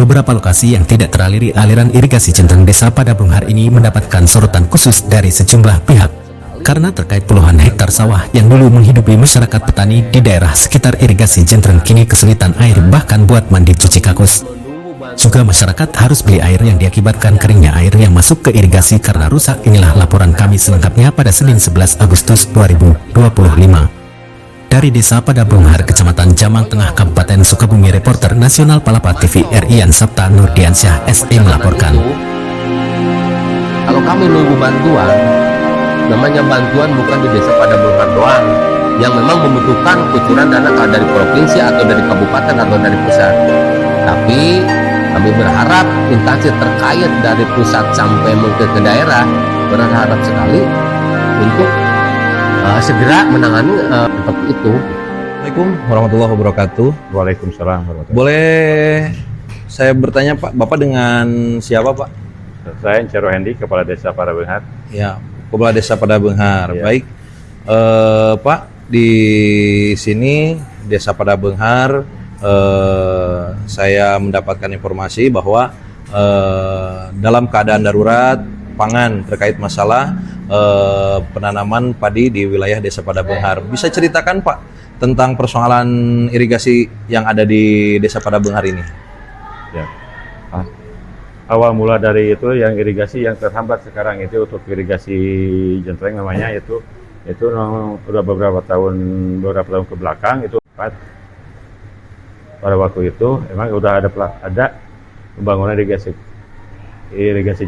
Beberapa lokasi yang tidak teraliri aliran irigasi centang Desa Padabunghar ini mendapatkan sorotan khusus dari sejumlah pihak karena terkait puluhan hektar sawah yang dulu menghidupi masyarakat petani di daerah sekitar irigasi centang kini kesulitan air bahkan buat mandi cuci kakus. Juga masyarakat harus beli air yang diakibatkan keringnya air yang masuk ke irigasi karena rusak. Inilah laporan kami selengkapnya pada Senin 11 Agustus 2025. Dari Desa Padabunghar, Kecamatan Jamang Tengah, Kabupaten Sukabumi, reporter nasional Palapa TV Rian Sabta Nurdiansyah SE melaporkan. Kalau kami nunggu bantuan, namanya bantuan bukan di Desa Padabunghar doang, yang memang membutuhkan kucuran dana dari provinsi atau dari kabupaten atau dari pusat. Tapi kami berharap instansi terkait dari pusat sampai ke daerah berharap sekali untuk segera menangani seperti itu. Assalamualaikum warahmatullahi wabarakatuh. Waalaikumsalam warahmatullahi wabarakatuh. Boleh saya bertanya Pak, Bapak dengan siapa Pak? Saya Encero Hendi, Kepala Desa Padabunghar. Ya, Kepala Desa Padabunghar. Ya. Baik, Pak, di sini Desa Padabunghar, saya mendapatkan informasi bahwa dalam keadaan darurat pangan terkait masalah penanaman padi di wilayah Desa Padabunghar. Bisa ceritakan Pak tentang persoalan irigasi yang ada di Desa Padabunghar ini? Ya. Awal mula dari itu yang irigasi yang terhambat sekarang itu untuk irigasi jentreng namanya itu udah beberapa tahun ke belakang itu pada waktu itu emang udah ada pembangunan irigasi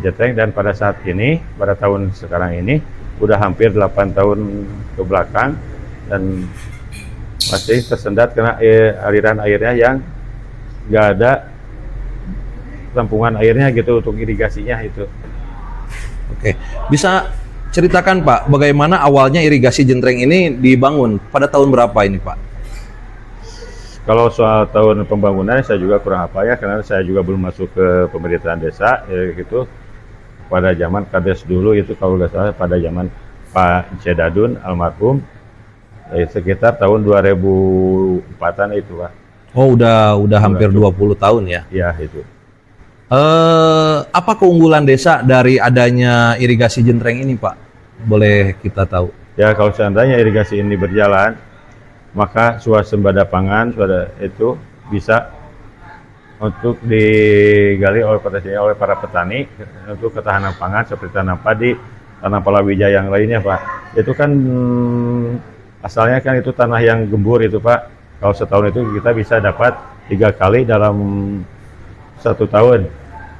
jentreng, dan pada saat ini pada tahun sekarang ini udah hampir 8 tahun ke belakang dan masih tersendat karena aliran airnya yang nggak ada tampungan airnya gitu untuk irigasinya itu. Oke, bisa ceritakan Pak bagaimana awalnya irigasi jentreng ini dibangun pada tahun berapa ini Pak? Kalau soal tahun pembangunan saya juga kurang apa ya, karena saya juga belum masuk ke pemerintahan desa ya gitu. Pada zaman Kades dulu itu kalau nggak salah pada zaman Pak Cedadun almarhum sekitar tahun 2004-an itu Pak. Oh, udah hampir 20 tahun ya? Iya itu. Apa keunggulan desa dari adanya irigasi jentreng ini Pak? Boleh kita tahu? Ya kalau seandainya irigasi ini berjalan, maka swasembada pangan itu bisa untuk digali oleh para petani untuk ketahanan pangan seperti tanam padi, tanam palawija yang lainnya Pak. Itu kan asalnya kan itu tanah yang gembur itu Pak. Kalau setahun itu kita bisa dapat 3 kali dalam 1 tahun,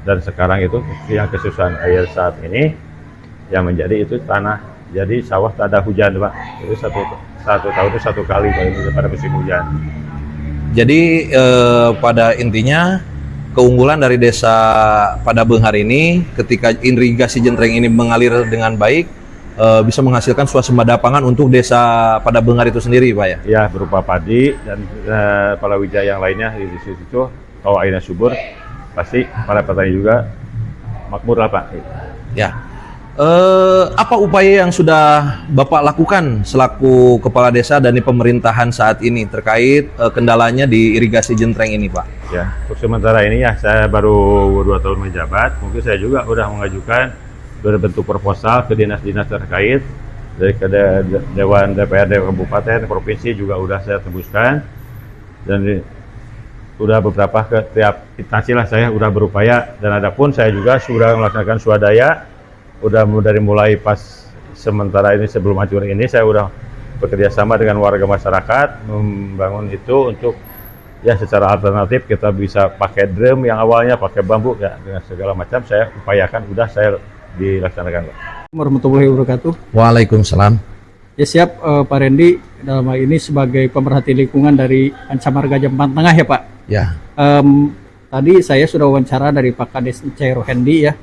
dan sekarang itu yang kesusahan air saat ini yang menjadi itu tanah jadi sawah tak ada hujan Pak. Itu satu tahun itu 1 kali pada musim hujan. Jadi pada intinya keunggulan dari Desa Padabunghar ini ketika irigasi jentreng ini mengalir dengan baik bisa menghasilkan swasembada pangan untuk Desa Padabunghar itu sendiri Pak ya? Ya, berupa padi dan palawija yang lainnya di situ. Kalau airnya subur pasti para petani juga makmur lah Pak. Ya. Apa upaya yang sudah Bapak lakukan selaku Kepala Desa dan di pemerintahan saat ini terkait kendalanya di irigasi jentreng ini Pak? Ya, untuk sementara ini ya saya baru 2 tahun menjabat, mungkin saya juga udah mengajukan berbentuk proposal ke dinas-dinas terkait dari ke Dewan DPRD Kabupaten, Provinsi juga udah saya tembuskan, dan udah beberapa ke tiap instansi lah saya udah berupaya, dan adapun saya juga sudah melaksanakan swadaya. Udah dari mulai pas sementara ini sebelum hancur ini saya udah bekerja sama dengan warga masyarakat membangun itu untuk ya secara alternatif kita bisa pakai drum yang awalnya pakai bambu ya, dengan segala macam saya upayakan udah saya dilaksanakan. Warahmatullahi wabarakatuh. Waalaikumsalam. Ya siap Pak Rendi, dalam hal ini sebagai pemerhati lingkungan dari Pancamarga Jamban Tengah ya Pak. Ya. Tadi saya sudah wawancara dari Pak Kades Encero Hendi ya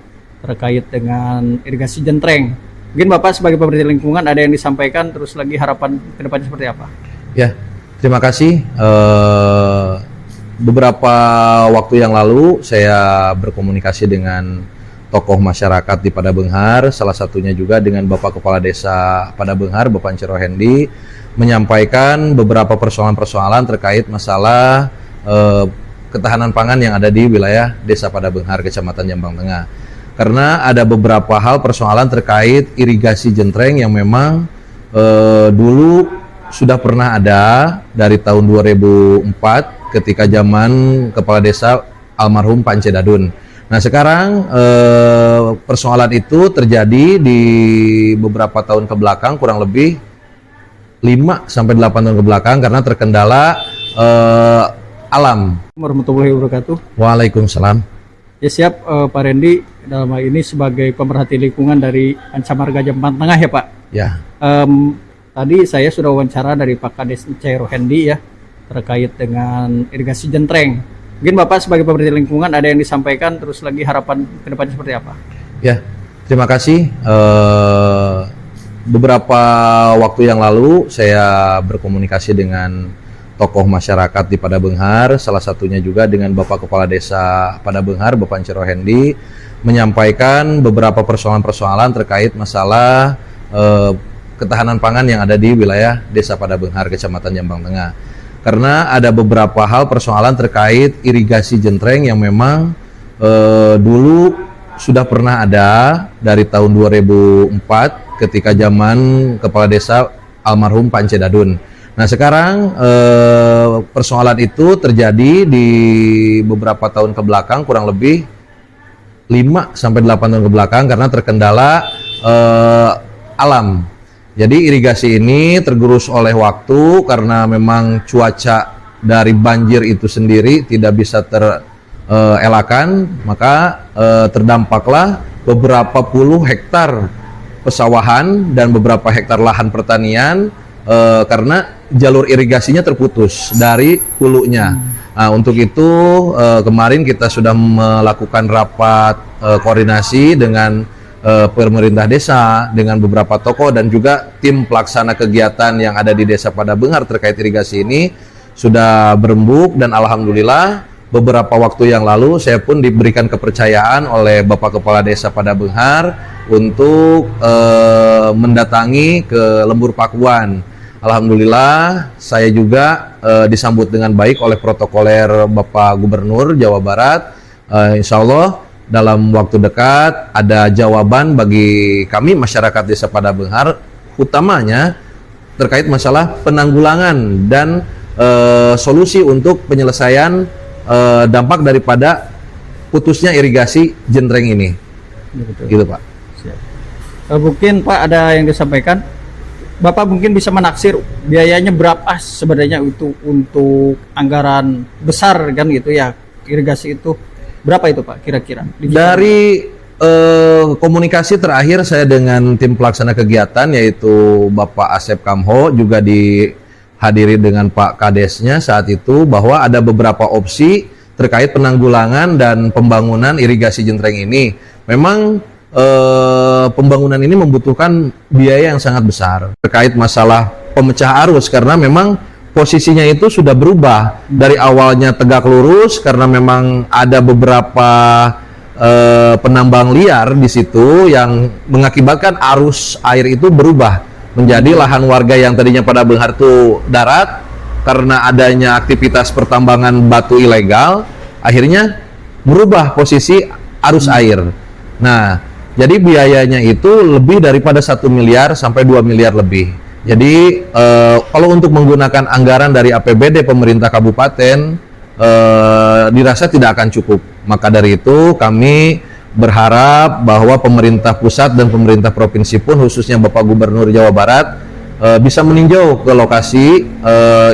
terkait dengan irigasi jentreng. Mungkin Bapak sebagai pemerhati lingkungan ada yang disampaikan, terus lagi harapan ke depannya seperti apa? Ya, terima kasih. Beberapa waktu yang lalu saya berkomunikasi dengan tokoh masyarakat di Padabunghar, salah satunya juga dengan Bapak Kepala Desa Padabunghar, Bapak Encero Hendi, menyampaikan beberapa persoalan-persoalan terkait masalah ketahanan pangan yang ada di wilayah Desa Padabenghar, Kecamatan Jambang Tengah. Karena ada beberapa hal persoalan terkait irigasi jentreng yang memang dulu sudah pernah ada dari tahun 2004 ketika zaman Kepala Desa almarhum Pance Dadun. Nah sekarang persoalan itu terjadi di beberapa tahun ke belakang, kurang lebih 5 sampai 8 tahun ke belakang karena terkendala alam. Warahmatullahi wabarakatuh. Waalaikumsalam. Ya siap, Pak Randy, dalam hal ini sebagai pemerhati lingkungan dari Ancamarga Jambang Tengah ya Pak. Ya. Tadi saya sudah wawancara dari Pak Kades Cairo Hendi ya terkait dengan irigasi jentreng. Mungkin Bapak sebagai pemerhati lingkungan ada yang disampaikan, terus lagi harapan ke depannya seperti apa? Ya, terima kasih. Beberapa waktu yang lalu saya berkomunikasi dengan tokoh masyarakat di Padabenghar, salah satunya juga dengan Bapak Kepala Desa Padabenghar, Bapak Cairo Hendi, menyampaikan beberapa persoalan-persoalan terkait masalah ketahanan pangan yang ada di wilayah Desa Padabenghar, Kecamatan Jambang Tengah. Karena ada beberapa hal persoalan terkait irigasi jentreng yang memang dulu sudah pernah ada dari tahun 2004 ketika zaman Kepala Desa almarhum Pance Dadun. Nah sekarang persoalan itu terjadi di beberapa tahun ke belakang, kurang lebih 5 sampai 8 tahun ke belakang karena terkendala alam. Jadi irigasi ini tergerus oleh waktu karena memang cuaca dari banjir itu sendiri tidak bisa terelakkan, maka terdampaklah beberapa puluh hektar pesawahan dan beberapa hektar lahan pertanian karena jalur irigasinya terputus dari hulunya. Nah, untuk itu kemarin kita sudah melakukan rapat koordinasi dengan pemerintah desa, dengan beberapa tokoh dan juga tim pelaksana kegiatan yang ada di Desa Padabenghar terkait irigasi ini sudah berembuk, dan alhamdulillah beberapa waktu yang lalu saya pun diberikan kepercayaan oleh Bapak Kepala Desa Padabenghar untuk mendatangi ke Lembur Pakuan. Alhamdulillah saya juga disambut dengan baik oleh protokoler Bapak Gubernur Jawa Barat. Insya Allah dalam waktu dekat ada jawaban bagi kami masyarakat Desa Padabenghar, utamanya terkait masalah penanggulangan dan solusi untuk penyelesaian dampak daripada putusnya irigasi jentreng ini. Betul. Gitu Pak. Siap. Mungkin Pak ada yang disampaikan, Bapak mungkin bisa menaksir biayanya berapa sebenarnya untuk anggaran besar kan gitu ya, irigasi itu berapa itu Pak kira-kira? Dari komunikasi terakhir saya dengan tim pelaksana kegiatan yaitu Bapak Asep Kamho, juga dihadiri dengan Pak Kadesnya saat itu, bahwa ada beberapa opsi terkait penanggulangan dan pembangunan irigasi jentreng ini. Memang pembangunan ini membutuhkan biaya yang sangat besar terkait masalah pemecah arus, karena memang posisinya itu sudah berubah dari awalnya tegak lurus karena memang ada beberapa penambang liar di situ yang mengakibatkan arus air itu berubah menjadi lahan warga yang tadinya Padabenghar itu darat, karena adanya aktivitas pertambangan batu ilegal akhirnya merubah posisi arus air. Nah, jadi biayanya itu lebih daripada 1 miliar sampai 2 miliar lebih. Jadi kalau untuk menggunakan anggaran dari APBD pemerintah kabupaten dirasa tidak akan cukup. Maka dari itu kami berharap bahwa pemerintah pusat dan pemerintah provinsi pun, khususnya Bapak Gubernur Jawa Barat, bisa meninjau ke lokasi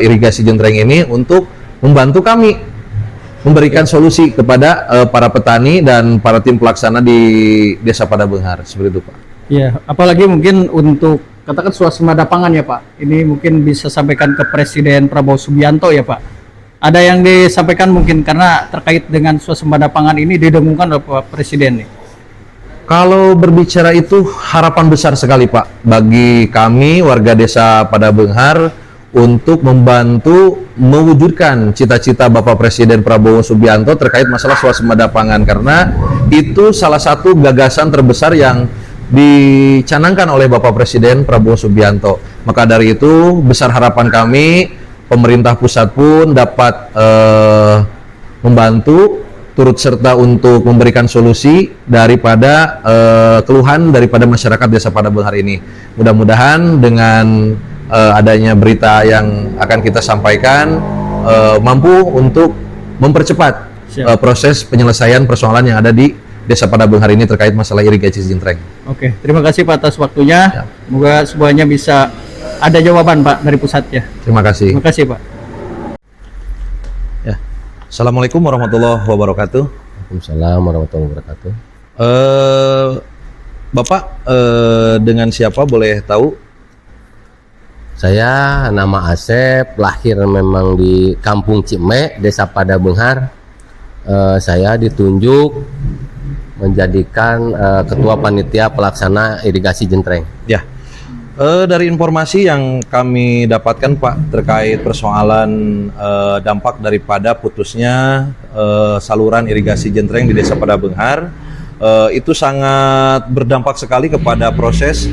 irigasi jentreng ini untuk membantu kami memberikan solusi kepada para petani dan para tim pelaksana di Desa Padabenghar. Seperti itu Pak. Ya, apalagi mungkin untuk katakan swasembada pangan ya Pak, ini mungkin bisa sampaikan ke Presiden Prabowo Subianto ya Pak. Ada yang disampaikan mungkin karena terkait dengan swasembada pangan ini didengungkan oleh Pak Presiden nih. Kalau berbicara itu harapan besar sekali Pak bagi kami warga Desa Padabenghar untuk membantu mewujudkan cita-cita Bapak Presiden Prabowo Subianto terkait masalah swasembada pangan, karena itu salah satu gagasan terbesar yang dicanangkan oleh Bapak Presiden Prabowo Subianto. Maka dari itu besar harapan kami pemerintah pusat pun dapat membantu turut serta untuk memberikan solusi daripada keluhan daripada masyarakat Desa Padabunghar ini. Mudah-mudahan dengan adanya berita yang akan kita sampaikan mampu untuk mempercepat proses penyelesaian persoalan yang ada di Desa Padabunghar ini terkait masalah irigasi Jintreng. Oke, terima kasih Pak atas waktunya. Ya. Semoga semuanya bisa ada jawaban Pak dari pusatnya. Terima kasih. Terima kasih Pak. Ya. Assalamualaikum warahmatullahi wabarakatuh. Waalaikumsalam warahmatullahi wabarakatuh. Bapak dengan siapa boleh tahu? Saya nama Asep, lahir memang di Kampung Cime, Desa Padabunghar. Saya ditunjuk menjadikan ketua panitia pelaksana irigasi Jintreng. Ya. Dari informasi yang kami dapatkan Pak terkait persoalan dampak daripada putusnya saluran irigasi Jintreng di Desa Padabunghar, itu sangat berdampak sekali kepada proses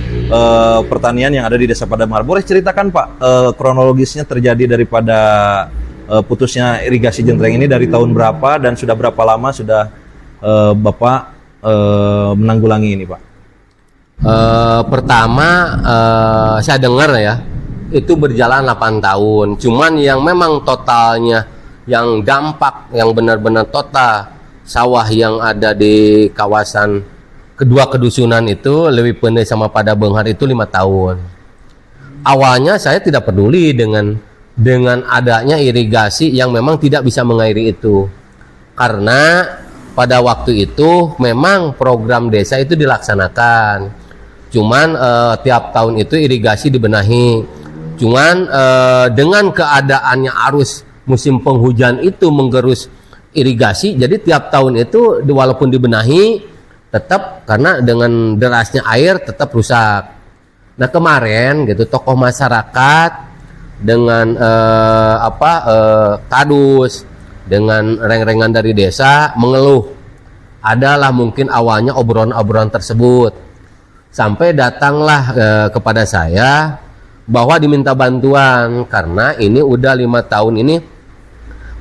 pertanian yang ada di Desa Padabunghar. Boleh ceritakan Pak kronologisnya terjadi daripada putusnya irigasi Jintreng ini dari tahun berapa dan sudah berapa lama sudah Bapak menanggulangi ini Pak? Pertama saya dengar ya itu berjalan 8 tahun. Cuman yang memang totalnya yang dampak yang benar-benar total sawah yang ada di kawasan kedua kedusunan itu lebih pendek sama Padabunghar itu 5 tahun. Awalnya saya tidak peduli dengan adanya irigasi yang memang tidak bisa mengairi itu, karena pada waktu itu memang program desa itu dilaksanakan. Cuman tiap tahun itu irigasi dibenahi. Cuman dengan keadaannya arus musim penghujan itu menggerus irigasi, jadi tiap tahun itu walaupun dibenahi tetap karena dengan derasnya air tetap rusak. Nah kemarin gitu tokoh masyarakat dengan kadus dengan reng-rengan dari desa mengeluh. Adalah mungkin awalnya obrolan-obrolan tersebut. Sampai datanglah kepada saya bahwa diminta bantuan karena ini udah 5 tahun ini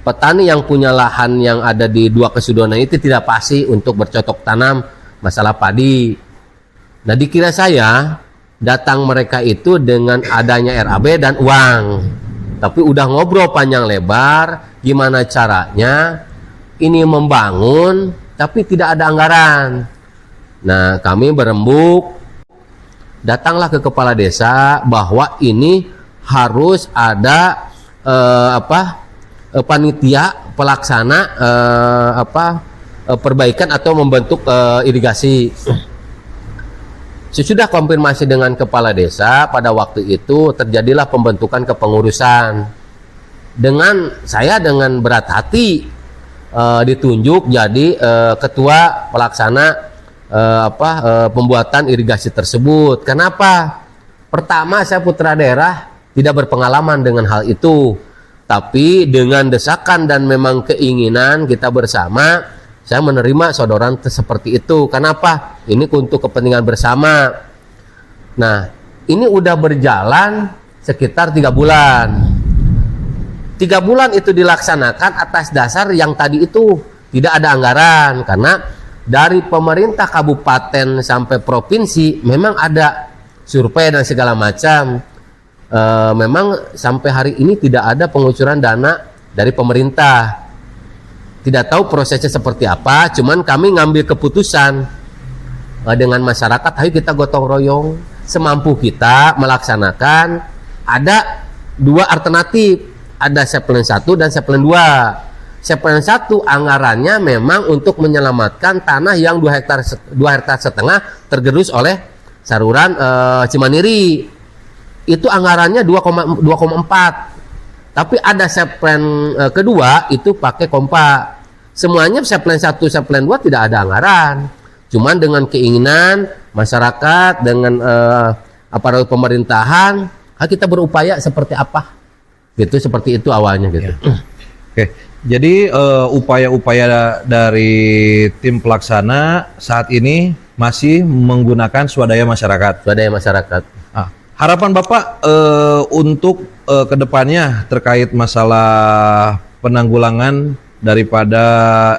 petani yang punya lahan yang ada di dua kesudonan itu tidak pasti untuk bercocok tanam masalah padi. Nah dikira saya datang mereka itu dengan adanya RAB dan uang, tapi udah ngobrol panjang lebar gimana caranya ini membangun tapi tidak ada anggaran. Nah kami berembuk datanglah ke kepala desa bahwa ini harus ada panitia pelaksana perbaikan atau membentuk irigasi. Sesudah konfirmasi dengan kepala desa pada waktu itu terjadilah pembentukan kepengurusan. Saya dengan berat hati ditunjuk jadi ketua pelaksana pembuatan irigasi tersebut. Kenapa? Pertama saya putra daerah tidak berpengalaman dengan hal itu, tapi dengan desakan dan memang keinginan kita bersama saya menerima sodoran seperti itu. Kenapa? Ini untuk kepentingan bersama. Nah ini udah berjalan sekitar 3 bulan. 3 bulan itu dilaksanakan atas dasar yang tadi itu tidak ada anggaran, karena dari pemerintah kabupaten sampai provinsi memang ada survei dan segala macam. Memang sampai hari ini tidak ada pengucuran dana dari pemerintah. Tidak tahu prosesnya seperti apa, cuman kami ngambil keputusan dengan masyarakat, ayo kita gotong royong semampu kita melaksanakan. Ada 2 alternatif, ada Seplen 1 dan Seplen 2. Seplen 1 anggarannya memang untuk menyelamatkan tanah yang 2 hektar setengah tergerus oleh saluran Cimaniri. Itu anggarannya 2,4. Tapi ada Seplen kedua itu pakai kompa. Semuanya Seplen 1, Seplen 2 tidak ada anggaran. Cuman dengan keinginan masyarakat dengan aparat pemerintahan, kita berupaya seperti apa? Gitu, seperti itu awalnya gitu. Oke. Jadi upaya-upaya dari tim pelaksana saat ini masih menggunakan swadaya masyarakat. Swadaya masyarakat. Harapan Bapak untuk kedepannya terkait masalah penanggulangan daripada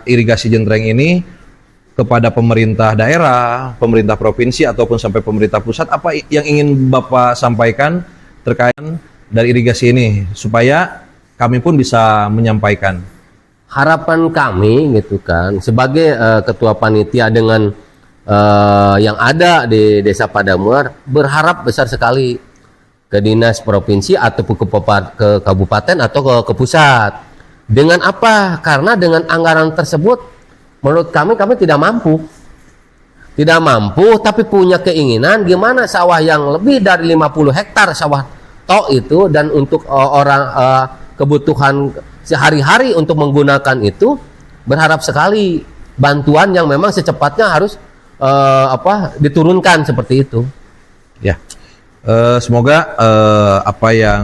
irigasi Jentreng ini kepada pemerintah daerah, pemerintah provinsi ataupun sampai pemerintah pusat, apa yang ingin Bapak sampaikan terkait dari irigasi ini supaya kami pun bisa menyampaikan? Harapan kami gitu kan sebagai ketua panitia dengan yang ada di Desa Padamuar, berharap besar sekali ke dinas provinsi ataupun ke kabupaten atau ke pusat. Dengan apa? Karena dengan anggaran tersebut menurut kami tidak mampu. Tidak mampu, tapi punya keinginan gimana sawah yang lebih dari 50 hektar sawah tok itu, dan untuk orang kebutuhan sehari-hari untuk menggunakan itu, berharap sekali bantuan yang memang secepatnya harus diturunkan seperti itu. Ya, semoga apa yang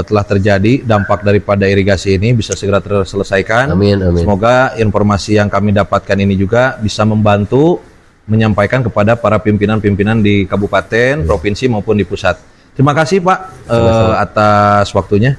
telah terjadi dampak daripada irigasi ini bisa segera terselesaikan. Amin, amin. Semoga informasi yang kami dapatkan ini juga bisa membantu menyampaikan kepada para pimpinan-pimpinan di kabupaten, provinsi maupun di pusat. Terima kasih Pak atas waktunya.